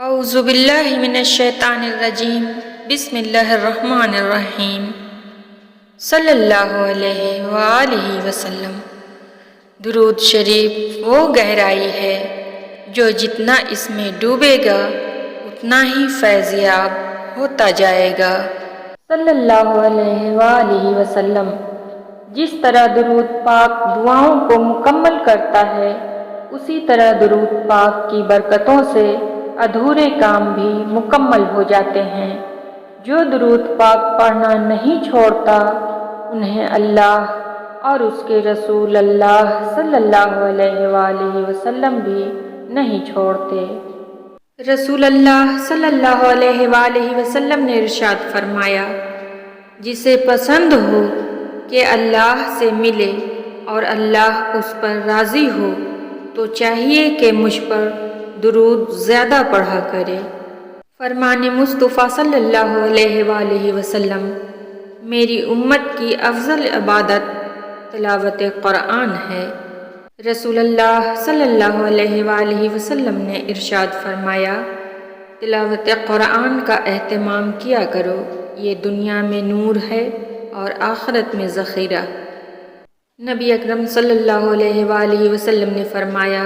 اعوذ باللہ من الشیطان الرجیم بسم اللہ الرحمن الرحیم صلی اللہ علیہ وآلہ وسلم۔ درود شریف وہ گہرائی ہے جو جتنا اس میں ڈوبے گا اتنا ہی فیض یاب ہوتا جائے گا۔ صلی اللہ علیہ وآلہ وسلم۔ جس طرح درود پاک دعاؤں کو مکمل کرتا ہے اسی طرح درود پاک کی برکتوں سے ادھورے کام بھی مکمل ہو جاتے ہیں۔ جو درود پاک پڑھنا نہیں چھوڑتا انہیں اللہ اور اس کے رسول اللہ صلی اللہ علیہ وآلہ وسلم بھی نہیں چھوڑتے۔ رسول اللہ صلی اللہ علیہ وآلہ وسلم نے ارشاد فرمایا، جسے پسند ہو کہ اللہ سے ملے اور اللہ اس پر راضی ہو تو چاہیے کہ مجھ پر درود زیادہ پڑھا کرے۔ فرمان مصطفیٰ صلی اللہ علیہ وآلہ وسلم، میری امت کی افضل عبادت تلاوت قرآن ہے۔ رسول اللہ صلی اللہ علیہ وآلہ وسلم نے ارشاد فرمایا، تلاوت قرآن کا اہتمام کیا کرو، یہ دنیا میں نور ہے اور آخرت میں ذخیرہ۔ نبی اکرم صلی اللہ علیہ وآلہ وسلم نے فرمایا،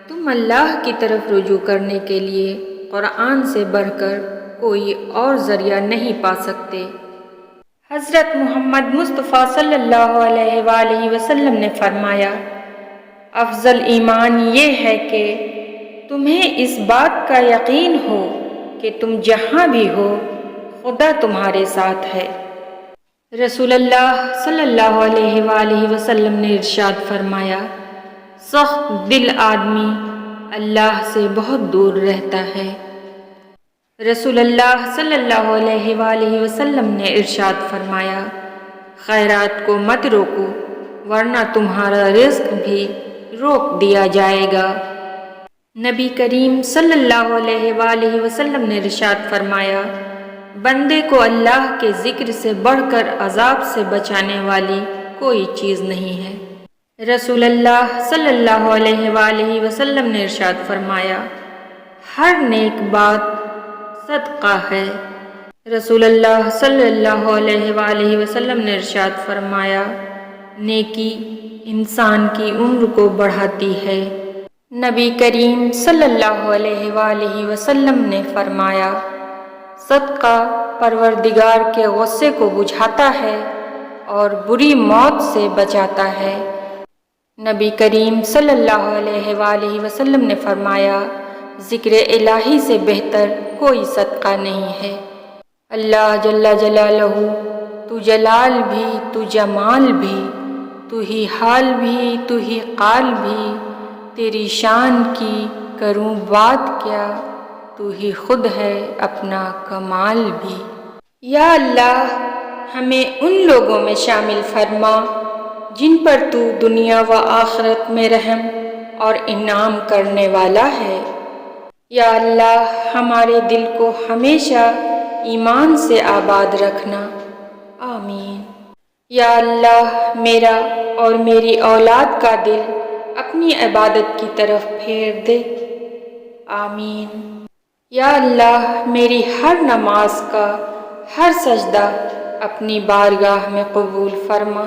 تم اللہ کی طرف رجوع کرنے کے لیے قرآن سے بڑھ کر کوئی اور ذریعہ نہیں پا سکتے۔ حضرت محمد مصطفیٰ صلی اللہ علیہ وآلہ وسلم نے فرمایا، افضل ایمان یہ ہے کہ تمہیں اس بات کا یقین ہو کہ تم جہاں بھی ہو خدا تمہارے ساتھ ہے۔ رسول اللہ صلی اللہ علیہ وآلہ وسلم نے ارشاد فرمایا، سخت دل آدمی اللہ سے بہت دور رہتا ہے۔ رسول اللہ صلی اللہ علیہ وآلہ وسلم نے ارشاد فرمایا، خیرات کو مت روکو ورنہ تمہارا رزق بھی روک دیا جائے گا۔ نبی کریم صلی اللہ علیہ وآلہ وسلم نے ارشاد فرمایا، بندے کو اللہ کے ذکر سے بڑھ کر عذاب سے بچانے والی کوئی چیز نہیں ہے۔ رسول اللہ صلی اللہ علیہ وآلہ وسلم نے ارشاد فرمایا، ہر نیک بات صدقہ ہے۔ رسول اللہ صلی اللہ علیہ وآلہ وسلم نے ارشاد فرمایا، نیکی انسان کی عمر کو بڑھاتی ہے۔ نبی کریم صلی اللہ علیہ وآلہ وسلم نے فرمایا، صدقہ پروردگار کے غصے کو بجھاتا ہے اور بری موت سے بچاتا ہے۔ نبی کریم صلی اللہ علیہ وآلہ وسلم نے فرمایا، ذکر الہی سے بہتر کوئی صدقہ نہیں ہے۔ اللہ جل جلالہ، تو جلال بھی تو جمال بھی، تو ہی حال بھی تو ہی قال بھی، تیری شان کی کروں بات کیا، تو ہی خود ہے اپنا کمال بھی۔ یا اللہ، ہمیں ان لوگوں میں شامل فرما جن پر تو دنیا و آخرت میں رحم اور انعام کرنے والا ہے۔ یا اللہ، ہمارے دل کو ہمیشہ ایمان سے آباد رکھنا، آمین۔ یا اللہ، میرا اور میری اولاد کا دل اپنی عبادت کی طرف پھیر دے، آمین۔ یا اللہ، میری ہر نماز کا ہر سجدہ اپنی بارگاہ میں قبول فرما۔